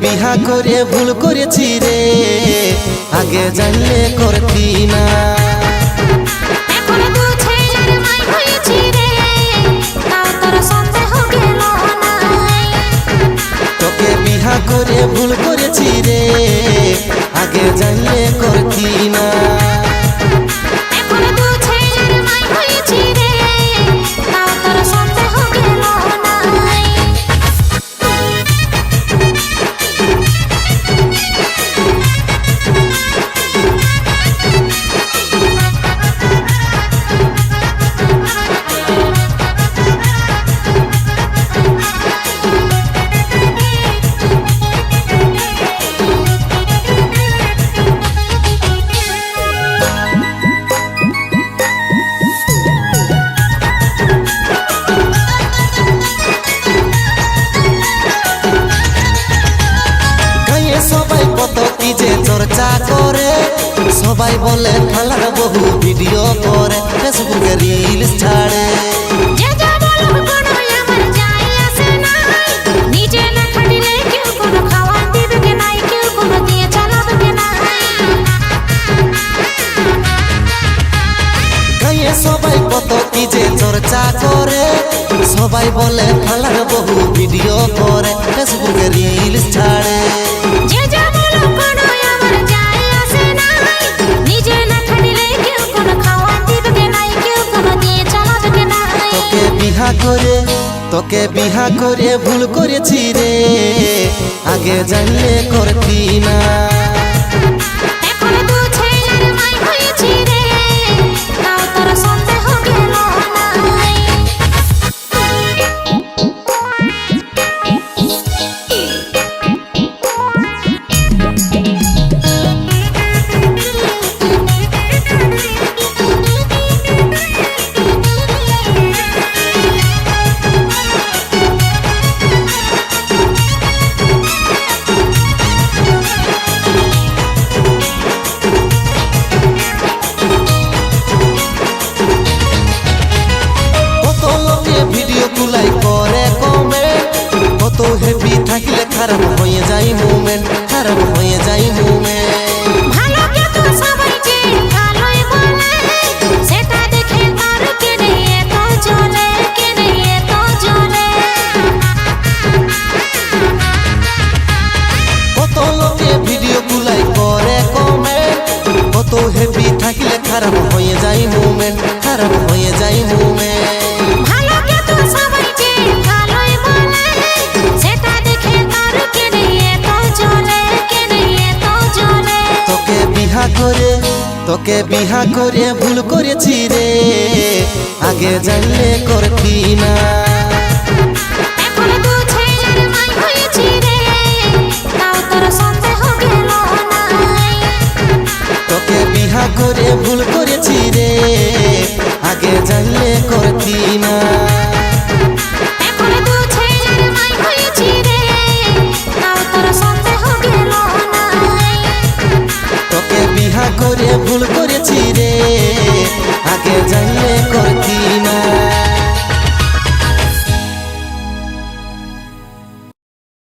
বিহা করে ভুল করেছি রে, আগে জানলে করতি না। তোকে বিহা করে ভুল করেছি রে, আগে জানলে করতি না। সবাই কত কি যে চর্চা করে, সবাই বলে খেলার বহু ভিডিও করে, ফেসবুকে রিলস ছাড়ে। সবাই কত কি যে চর্চা করে, সবাই বলে খেলার বহু ভিডিও করে, ফেসবুকে রিলস ছাড়ে। তোকে বিহা করে ভুল করেছি রে, আগে জানলে করতি না। কত হেভি থাকলে খারাপ হয়ে যায় মুভমেন্ট, খারাপ হয়ে যায় মুভমেন্ট। ভালোকে তো সবাই যে ভালোই বলে, সেটা দেখে তার কেনে এত জ্বলে, কেনে এত জ্বলে। কত লোকে ভিডিও গুলাই করে কমেন্ট, কত হেভি থাকলে খারাপ হয়ে যায় মুভমেন্ট, খারাপ হয়ে যায় মুভমেন্ট। তোকে বিহা করে ভুল করেছি রে, আগে জানলে করতি না।